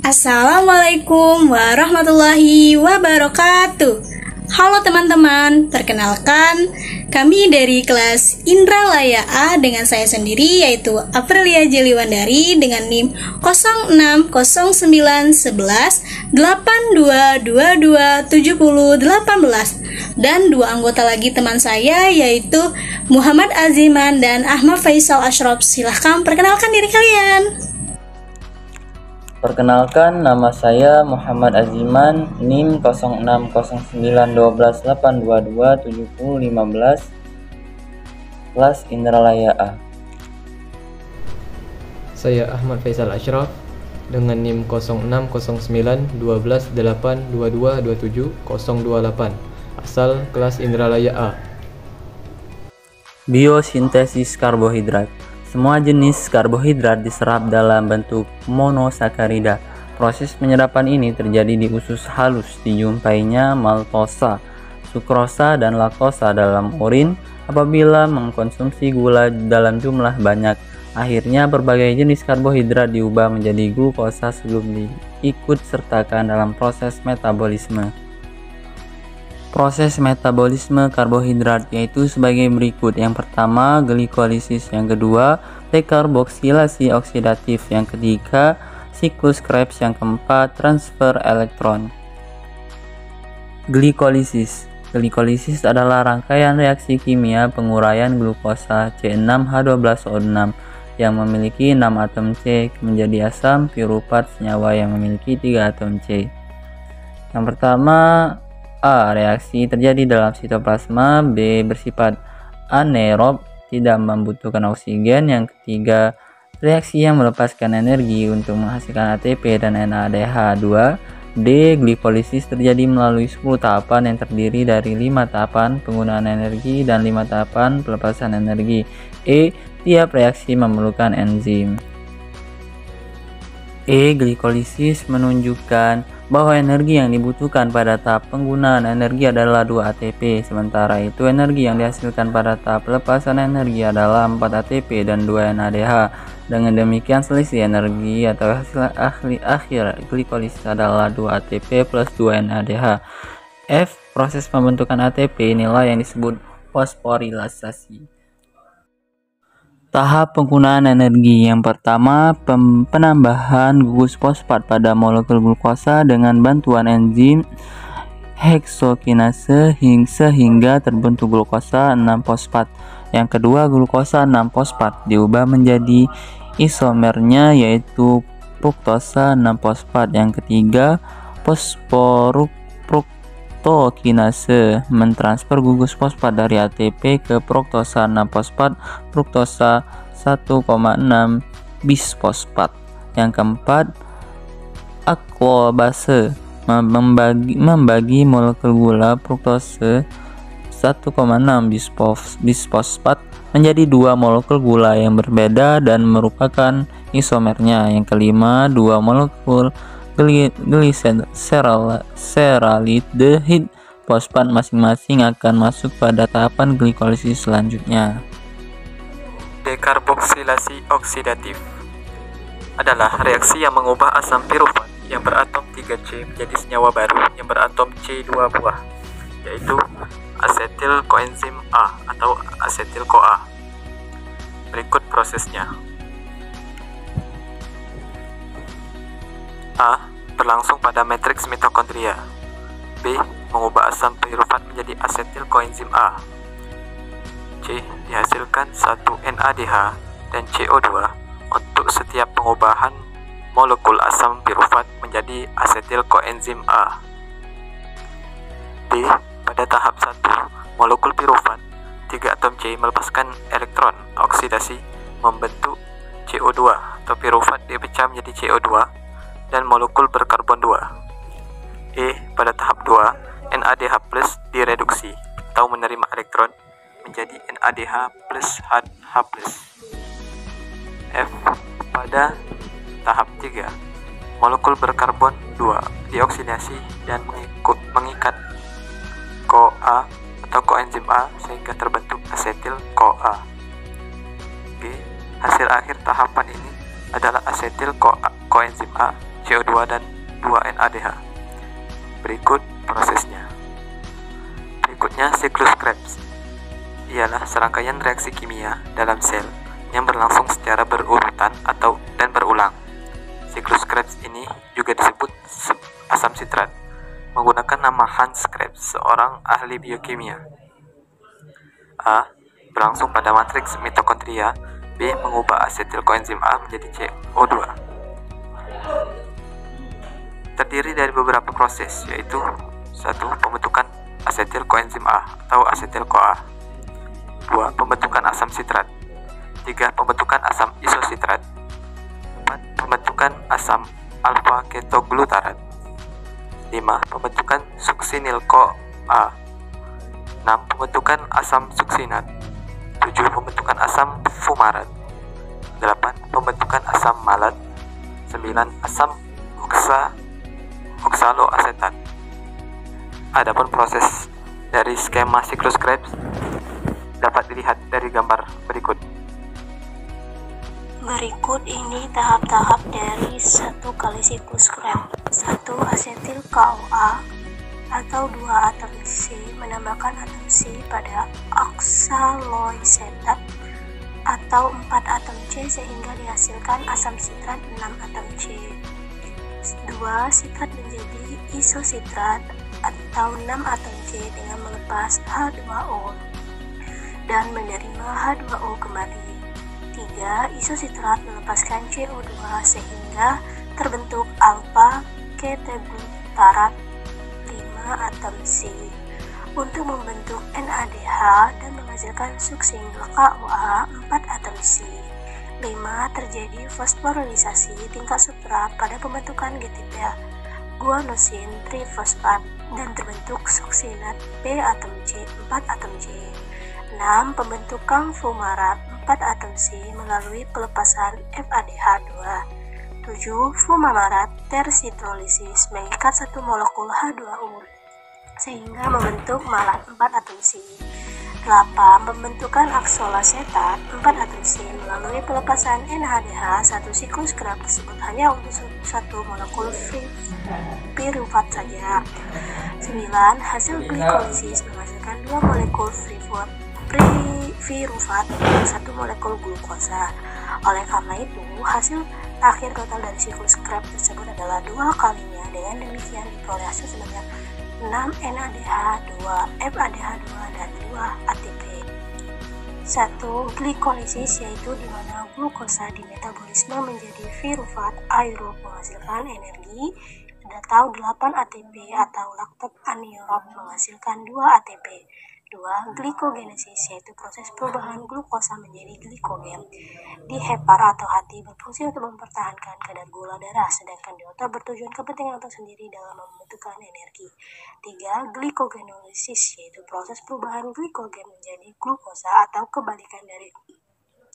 Assalamualaikum warahmatullahi wabarakatuh. Halo teman-teman, perkenalkan kami dari kelas Indralaya A dengan saya sendiri yaitu Aprilia Jeliwandari dengan NIM 06091182227018 dan dua anggota lagi teman saya yaitu Muhammad Aziman dan Ahmad Faisal Ashraf. Silahkan perkenalkan diri kalian. Perkenalkan, nama saya Muhammad Aziman, NIM 06091282227015, kelas Indralaya A. Saya Ahmad Faisal Ashraf dengan NIM 06091282227028, asal kelas Indralaya A. Biosintesis karbohidrat. Semua jenis karbohidrat diserap dalam bentuk monosakarida. Proses penyerapan ini terjadi di usus halus, dijumpainya maltosa, sukrosa, dan laktosa dalam urin. Apabila mengkonsumsi gula dalam jumlah banyak, akhirnya berbagai jenis karbohidrat diubah menjadi glukosa sebelum diikut sertakan dalam proses metabolisme. Proses metabolisme karbohidrat yaitu sebagai berikut. Yang pertama, glikolisis. Yang kedua, dekarboksilasi oksidatif. Yang ketiga, siklus Krebs. Yang keempat, transfer elektron. Glikolisis. Glikolisis adalah rangkaian reaksi kimia penguraian glukosa C6H12O6 yang memiliki 6 atom C menjadi asam piruvat senyawa yang memiliki 3 atom C. Yang pertama, A. Reaksi terjadi dalam sitoplasma. B. Bersifat anaerob, tidak membutuhkan oksigen. Yang ketiga, reaksi yang melepaskan energi untuk menghasilkan ATP dan NADH2. D. Glikolisis terjadi melalui 10 tahapan yang terdiri dari 5 tahapan penggunaan energi dan 5 tahapan pelepasan energi. E. Tiap reaksi memerlukan enzim. E. Glikolisis menunjukkan bahwa energi yang dibutuhkan pada tahap penggunaan energi adalah 2 ATP, sementara itu energi yang dihasilkan pada tahap pelepasan energi adalah 4 ATP dan 2 NADH. Dengan demikian selisih energi atau hasil akhir glikolisis adalah 2 ATP plus 2 NADH. F. Proses pembentukan ATP inilah yang disebut fosforilasasi. Tahap penggunaan energi. Yang pertama, penambahan gugus fosfat pada molekul glukosa dengan bantuan enzim heksokinase sehingga terbentuk glukosa 6-fosfat. Yang kedua, glukosa 6-fosfat diubah menjadi isomernya yaitu fruktosa 6-fosfat. Yang ketiga, fruktokinase mentransfer gugus fosfat dari ATP ke fruktosa 6-fosfat, fruktosa 1,6 bisfosfat. Yang keempat, aquabase membagi molekul gula fruktosa 1,6 bisfosfat menjadi 2 molekul gula yang berbeda dan merupakan isomernya. Yang kelima, 2 molekul gliseraldehid fosfat masing-masing akan masuk pada tahapan glikolisis selanjutnya. Dekarboksilasi oksidatif adalah reaksi yang mengubah asam piruvat yang beratom 3C menjadi senyawa baru yang beratom C2 buah, yaitu asetil koenzim A atau asetil CoA. Berikut prosesnya. A. Berlangsung pada matriks mitokondria. B. Mengubah asam piruvat menjadi asetil koenzim A. C. Dihasilkan 1 NADH dan CO2 untuk setiap pengubahan molekul asam piruvat menjadi asetil koenzim A. D. Pada tahap 1, molekul piruvat 3 atom C melepaskan elektron oksidasi membentuk CO2 atau piruvat dipecah menjadi CO2 dan molekul berkarbon 2. E. Pada tahap 2, NADH plus direduksi atau menerima elektron menjadi NADH plus H+. F. Pada tahap 3, molekul berkarbon 2 dioksidasi dan mengikat CoA atau koenzim A sehingga terbentuk asetil CoA. G. Hasil akhir tahapan ini adalah asetil koenzim A CO2 dan 2 NADH. Berikut prosesnya. Berikutnya siklus Krebs. Ialah serangkaian reaksi kimia dalam sel yang berlangsung secara berurutan dan berulang. Siklus Krebs ini juga disebut asam sitrat, menggunakan nama Hans Krebs, seorang ahli biokimia. A. Berlangsung pada matriks mitokondria. B. Mengubah asetil koenzim A menjadi CO2. Terdiri dari beberapa proses, yaitu 1. Pembentukan asetil koenzim A atau asetil-CoA. 2. Pembentukan asam sitrat. 3. Pembentukan asam isositrat. 4. Pembentukan asam alfa-ketoglutarat. 5. Pembentukan suksinil-CoA. 6. Pembentukan asam suksinat. 7. Pembentukan asam fumarat. 8. Pembentukan asam malat. 9. Asam oksaloasetat. Adapun proses dari skema siklus Krebs dapat dilihat dari gambar berikut. Berikut ini tahap-tahap dari satu kali siklus Krebs. 1. Asetil CoA atau 2 atom C menambahkan atom C pada oksaloasetat atau 4 atom C sehingga dihasilkan asam sitrat 6 atom C. 2. Sitrat menjadi isositrat atau 6 atom C dengan melepas H2O dan menerima H2O kembali. 3. Isositrat melepaskan CO2 sehingga terbentuk alfa-ketoglutarat 5 atom C untuk membentuk NADH dan menghasilkan suksinil-CoA 4 atom C. 5. Terjadi fosforilisasi tingkat substrat pada pembentukan G3 guanosin trifosfat dan terbentuk suksinat B atom C 4 atom C. 6. Pembentukan fumarat 4 atom C melalui pelepasan FADH2. 7. Fumamarat terhidrolisis mengikat satu molekul H2O sehingga membentuk malat 4 atom C. 8. Pembentukan oksaloasetat 4 atom C melalui pelepasan NADH. Satu siklus Krebs tersebut hanya untuk satu molekul pirufat saja. 9. Hasil glikolisis menghasilkan 2 molekul pirufat dan 1 molekul glukosa. Oleh karena itu, hasil akhir total dari siklus Krebs tersebut adalah 2 kalinya. Dengan demikian diperoleh hasil sebanyak 6 NADH, 2 FADH2 dan 2 ATP. 1. Glikolisis yaitu di mana glukosa dimetabolisme menjadi pirufat aerob menghasilkan energi atau 8 ATP atau laktat anaerob menghasilkan 2 ATP. 2. Glikogenesis yaitu proses perubahan glukosa menjadi glikogen. Di hepar atau hati berfungsi untuk mempertahankan kadar gula darah, sedangkan di otak bertujuan kepentingan tersendiri dalam membentukkan energi. 3. Glikogenolysis yaitu proses perubahan glikogen menjadi glukosa atau kebalikan dari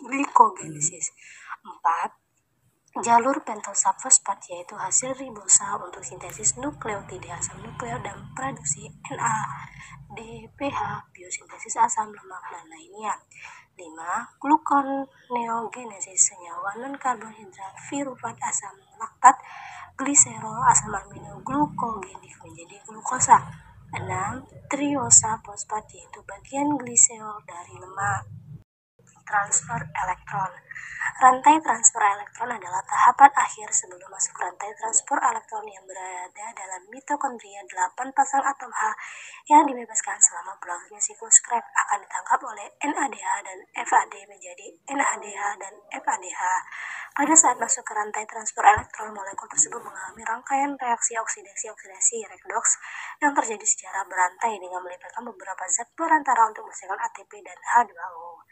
glikogenesis. 4. Jalur pentosafosfat yaitu hasil ribosa untuk sintesis nukleotida asam nukleat dan produksi NADPH, biosintesis asam lemak dan lainnya. 5. Gluconeogenesis senyawa non-karbohidrat pirufat asam laktat gliserol asam amino glukogenik menjadi glukosa. 6. Triosa fosfat yaitu bagian gliserol dari lemak. Transfer elektron. Rantai transfer elektron adalah tahapan akhir sebelum masuk rantai transfer elektron yang berada dalam mitokondria. 8 pasang atom H yang dibebaskan selama berlangsungnya siklus Krebs akan ditangkap oleh NADH dan FAD menjadi NADH dan FADH. Pada saat masuk ke rantai transfer elektron, molekul tersebut mengalami rangkaian reaksi oksidasi redoks yang terjadi secara berantai dengan melibatkan beberapa zat perantara untuk menghasilkan ATP dan H2O.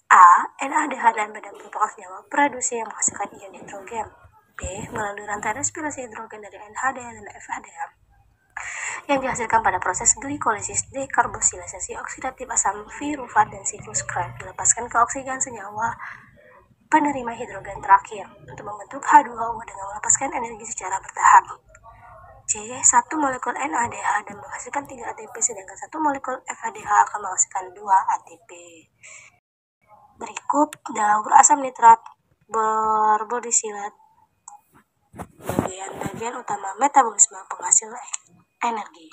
A. NADH dan badan merupakan senyawa produksi yang menghasilkan ion hidrogen. B. Melalui rantai respirasi hidrogen dari NADH dan FADH yang dihasilkan pada proses glikolisis dekarboksilisasi oksidatif asam pirufat dan siklus Krebs dilepaskan ke oksigen senyawa penerima hidrogen terakhir untuk membentuk H2O dengan melepaskan energi secara bertahap. C. 1 molekul NADH dan menghasilkan 3 ATP sedangkan 1 molekul FADH akan menghasilkan 2 ATP. Berikut daur asam nitrat berbodisilat bagian-bagian utama metabolisme penghasil energi.